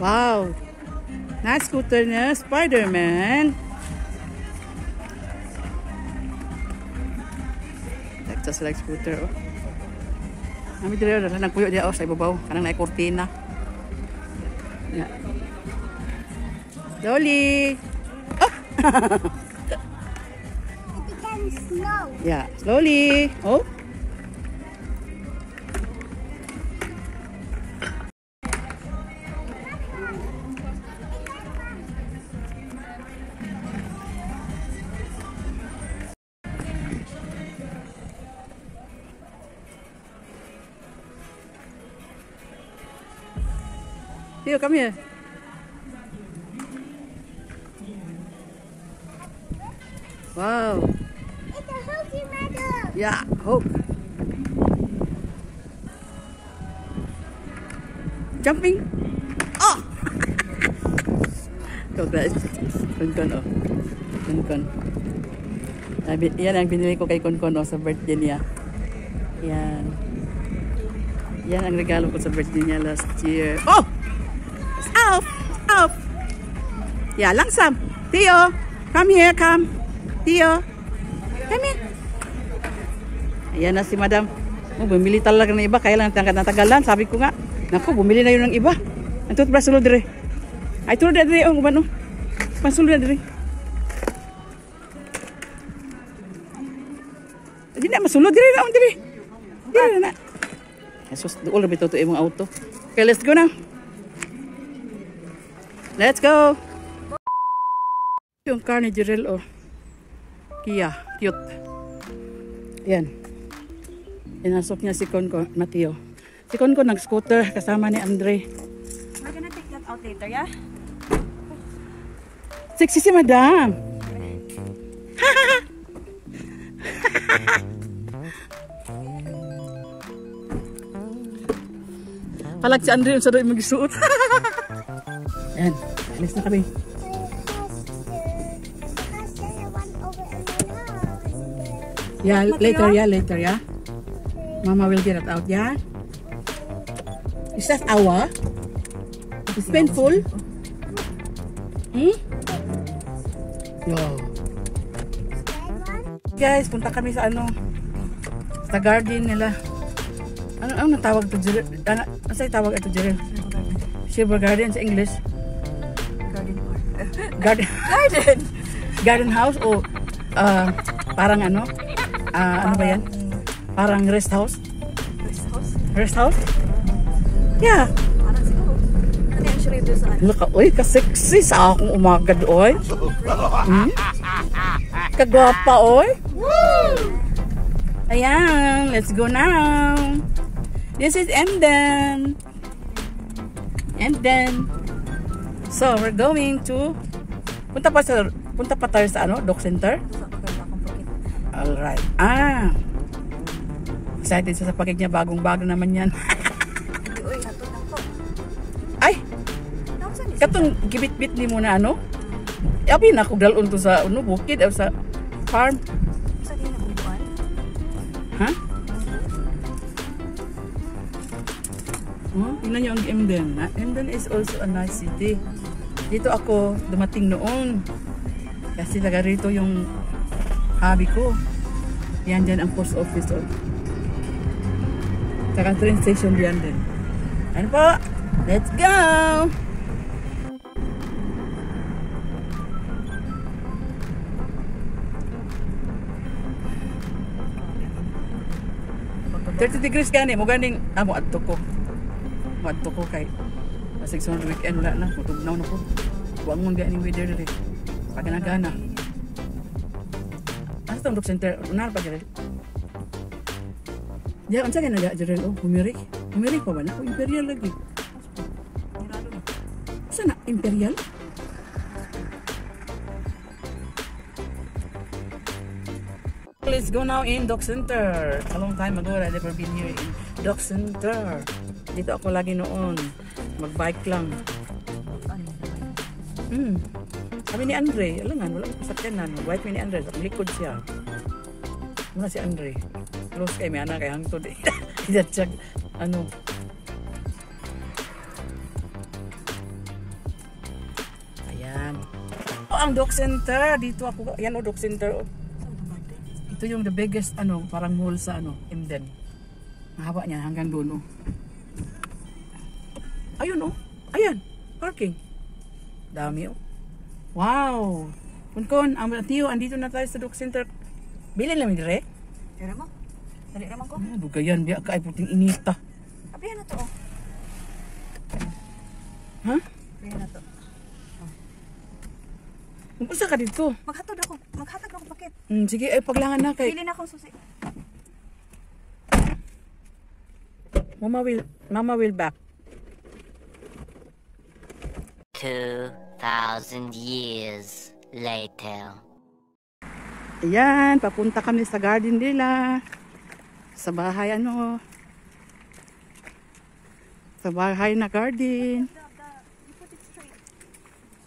Wow! Na-scooter niya, Spider-Man. Ito sila scooter, oh. Kami dito, nagpuyo dia, oh, sa ibabaw. Kanang na kortina. Yeah. Slowly! Oh! It becomes slow. Yeah, slowly. Oh! Theo, come here. Wow. It's a hooky medal. Yeah, hook. Jumping. Oh! Ito guys. Kunkon, oh. Kunkon. Yan ang binili ko kay Kunkon, oh, sa birthday niya. Yan. Yan ang regalo ko sa birthday niya last year. Oh! Off! Off! Yeah, langsam. Theo, come here, come. Theo, come here. Ayan na si madam. Oh, bumili talaga ng iba. Kaya lang natagalan. Sabi ko nga, naku, bumili na yun ng iba. Ang toothbrush sulod dire. Ay, tulad na dire. Oh, ano? Pansulod na dire. Hindi na, masulod dire na. Dire. Dire na. Jesus, doon rin ito yung auto. Okay, let's go now. Let's go! Yung car ni Jirel, oh. Kia, cute. Yan. Inasok niya si Konko, Mateo. Si Konko nag-scooter kasama ni Andre. We're gonna take that out later, yeah? Sexy si madam! Palag si Andre yung sa doon mag-suot. Yan, alis na kami. Yeah, later, yeah. Mama will get it out, yeah? Is that our? It's painful? Hmm? Yo. Guys, punta kami sa ano? Sa garden nila. Ano tawag ito, Jirel? Ano sa'yo tawag ito, Jirel? Silver Garden sa English? Garden house o parang ano? Ano ba yan? Parang rest house? Rest house? Yeah. Parang siguro. Ano yung shrimp doon saan? Look, uy, ka-sexy sa akong umaga doon. Kagwapa, oy. Ayan, let's go now. This is Emden. So, we're going to punta pa tayo sa ano, Dock Center. Alright. Excited sa pakig niya, bagong-bago naman yan. Ay! Katong gibit-bit ni muna ano? Abi na kung dalon to sa ano, bukid o sa farm. Ha? Oh, tingnan niyo ang Emden. Emden is also a nice city. Dito ako dumating noon. Kasi taga rito yung hobby ko. Yan dyan ang post office. Oh. Saka train station diyan din. Ano po? Let's go! $30 gani mo ganing amo adto ko. Adto ko kay pasig sa weekend wala na tutugnaw na ko. Wangon gani weather diri. Paganagana. Asa tong Dock Center unar pa diri. Ya unsa gani naga diri oh humiri. Humiri pa ba na ko Imperial lagi. Sana Imperial? Let's go now in Dock Center. A long time ago, I've never been here in Dock Center. Dito ako lagi noon. Mag-bike lang. Sabi ni Andre, alangan, wala ko sakyanan. Mag-bike ni Andre, sa likod siya. Muna si Andre. Close kay may anak kay hangtod. Kidatsyag. Ano? Ayan. Oh, ang dog center. Dito ako. Ayan o, dog center. Oh. Ito yung the biggest, ano, parang mall sa, ano, Emden. Mahaba niya hanggang doon, oh. Ayun, oh. Ayan. Parking. Dami, oh. Wow. Kun, ang tiyo, andito na tayo sa dog center. Bilin lang dire. Tira mo. Dali naman ko. Ah, bugayan, biya ka ay puting inita. Abihan na to, oh. Ha? Abihan na to. Usa ka dito. Maghatod ako. Maghatag ako pakit. Sige, ay paglangan na kay. Pili na akong susi. Mama will back. 2,000 years later. Ayan, papunta kami sa garden nila. Sa bahay, ano. Sa bahay na garden. You put it straight.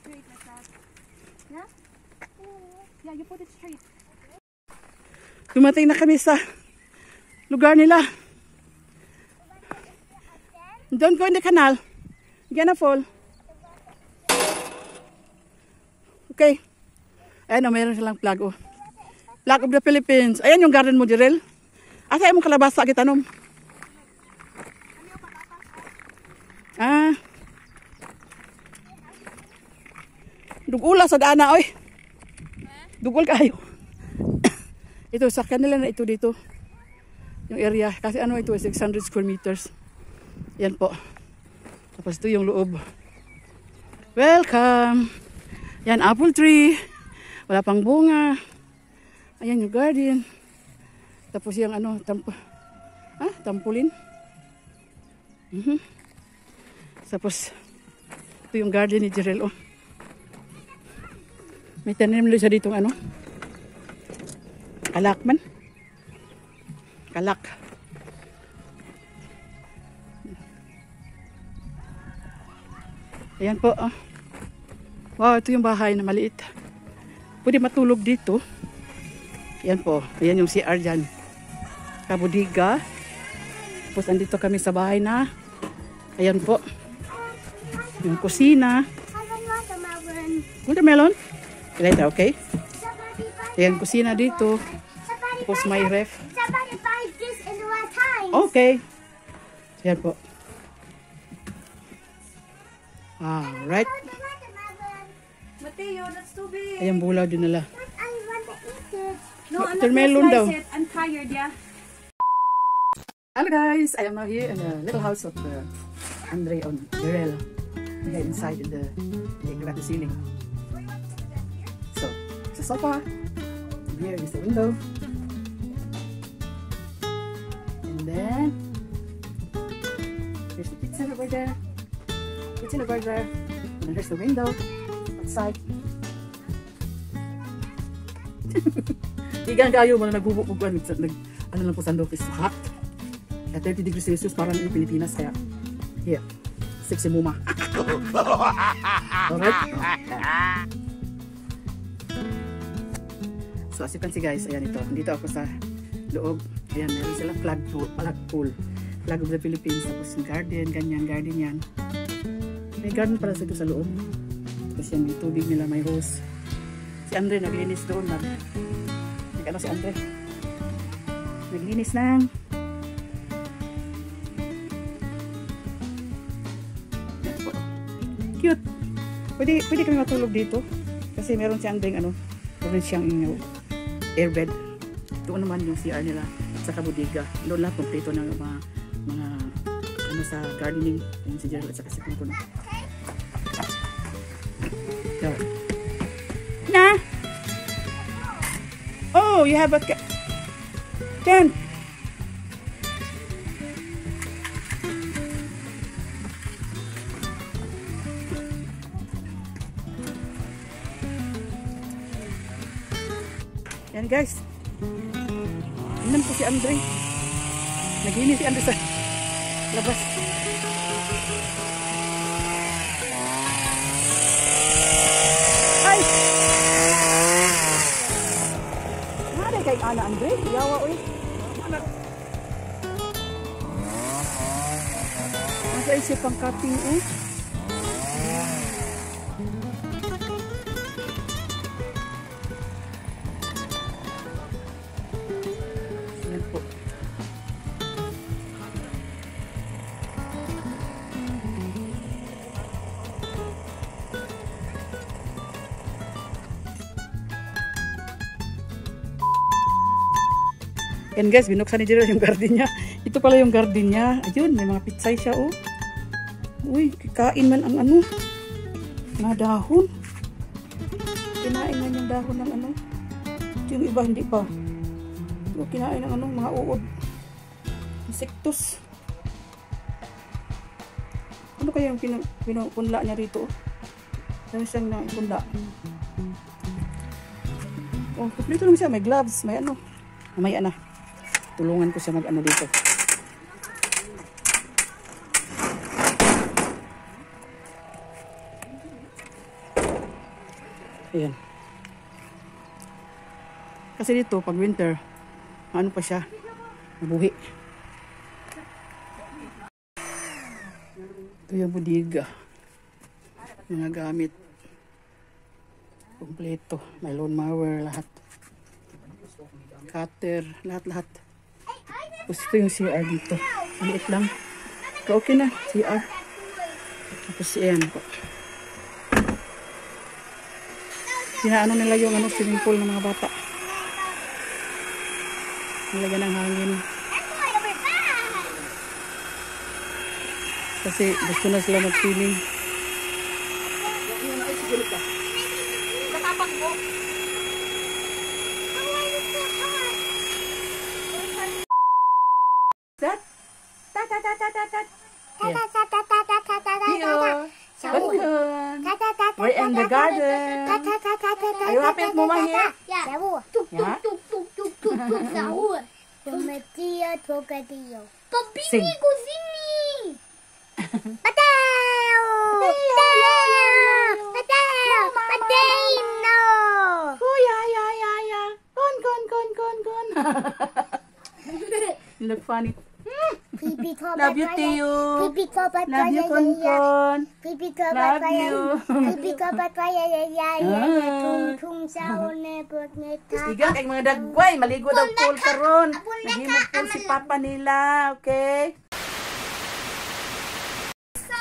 Straight like that. Yeah? Yeah, you put it straight. Dumating na kami sa lugar nila. Don't go in the canal. You're gonna fall. Okay. Ayan o, mayroon silang flag o. Flag of the Philippines. Ayan yung garden mo, Jirel. Asa yung kalabasa kitanom? Ah. Dugula sa dana, oy. Dugul kayo. Ito, sa kanila na ito dito. Yung area. Kasi ano ito, 600 square meters. Yan po. Tapos ito yung loob. Welcome. Yan, apple tree. Wala pang bunga. Ayan yung garden. Tapos yung ano, tampulin. Tapos, ito yung garden ni Jirel. Oh. May tanim nila siya dito ano. Kalakman. Kalak. Ayan po. Oh. Wow, ito yung bahay na maliit. Pwede matulog dito. Ayan po. Ayan yung CR dyan. Kabudiga. Tapos andito kami sa bahay na. Ayan po. Yung kusina. Watermelon? Later, okay? Ayan, kusina dito. Tapos may ref. Somebody buy this in the right time. Okay. Ayan po. Alright. Mateo, that's too big. Ayan, bulaw din nila. I want to eat it. No, I'm not Watermelon gonna daw. slice it. I'm tired, yeah. Hello guys, I am now here in the little house of Andre on Jirel. We are inside in the at the ceiling. So, it's a sofa. And here is the window. And then here's the kitchen over there. Kitchen over there. And then here's the window outside. Igang kayo mga nagbubukbugan ano lang po sandok is hot. At 30 degrees Celsius parang yung Pilipinas kaya here, sexy muma. Alright? So as you can see guys, ayan ito. Dito ako sa loob. Ayan, meron silang flag pool. Flag of the Philippines. Tapos yung garden, ganyan, garden yan. May garden pala sa ito sa loob. Tapos yan, yung tubig nila, may hose. Si Andre naglinis doon. Ano si Andre? Naglinis ng cute. Pwede kami matulog dito. Kasi meron siyang ano, meron siyang airbed. Doon naman yung CR nila sa Kabudiga. Doon lahat kompleto ng mga ano sa gardening. Yung si Gerald at saka si Kumpun. Na! Oh, you have a tent. Yan guys. Tingnan po si Andre. Naglinis si Andre sa labas. Ay! Mare kay like ana Andre. Yawa uy. Nasa isip ang cutting eh. Yan po. Yan guys, binuksan ni Gerald yung garden niya. Ito pala yung garden niya. Ayun, may mga pitsay siya oh. Uy, kikain man ang ano. Mga dahon. Kinain man yung dahon ng ano. Yung iba hindi pa. Pero kinain ng ano, mga uod. Insektos. Ano kaya yung pinupunla niya rito? Ano siyang naipunla? Oh, dito lang siya. May gloves, may ano. Mamaya na. Tulungan ko siya mag-ano dito. Ayan. Kasi dito, pag winter, ano pa siya? Mabuhi. Ito yung bodega. Mga gamit. Kompleto. May lawn mower, lahat. Cutter, lahat-lahat. Tapos ito yung CR dito. Maliit lang. Pero okay na, CR. Tapos yan po. Sinaano nila yung ano, swimming pool ng mga bata. Nilagyan ng hangin. Kasi gusto na sila mag-swimming. That? Here. Good. We're in the garden. Are you happy at Mama here? Yeah. Yeah. Tomatillo, tocadillo. Sing. Papini, cosini. Pateo. Pateo. Pateo. Oh, yeah. Con. You look funny. Pipi ko Love you, Tio. Pipi ko ba Love you, Con. Pipi ko Love ba you. Pipi ko ba tung sa one pag neta. Iga kay mga dagway, maligo daw pool karon. Naghimog pool si papa nila, okay? So.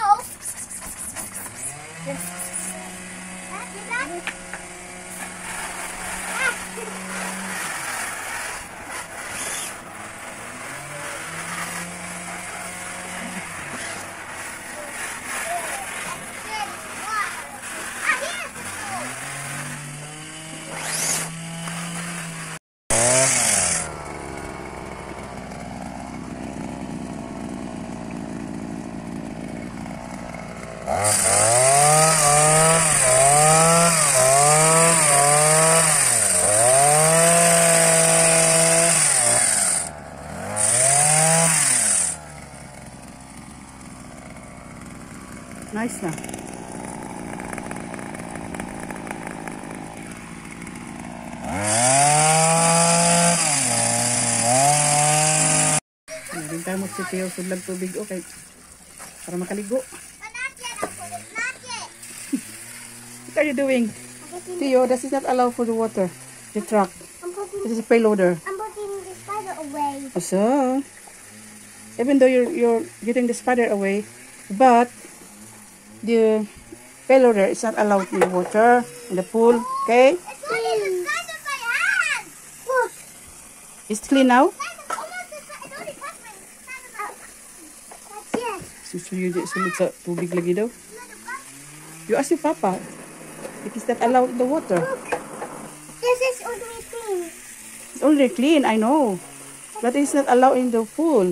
Nice na. Nagintay mo si Teo sudlag tubig okay. Para makaligo. What are you doing? Teo, this is not allowed for the water. The truck. This is a payloader. I'm putting the spider away. So, even though you're getting the spider away, but the payloader is not allowed in the water, in the pool, okay? It's only the size of my hand. Look. It's clean now? It's only past my size of my hand. That's it. Susuyo di sulit sa tubig lagi daw. You ask your papa. It is not allowed in the water. This is only clean. It's already clean, I know. But it's not allowed in the pool.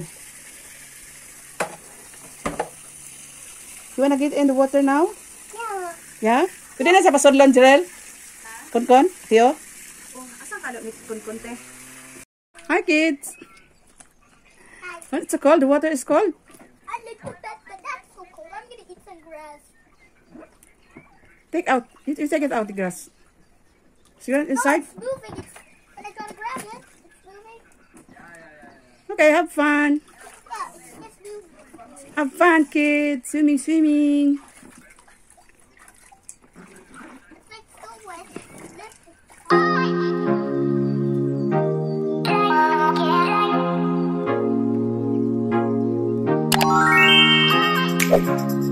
You wanna get in the water now? Yeah. Yeah? Pwede na sa pasodlon, Jirel? Kon, Teo? Asan ka ni kun-kunte? Hi, kids! What's it called? The water is cold? A little bit, but that's so cold. I'm gonna eat some grass. Take out. You take it out, the grass. So you're inside? It's moving. But I gotta grab it. Okay, have fun. Have fun, kids. Swimming, swimming. It's like so wet.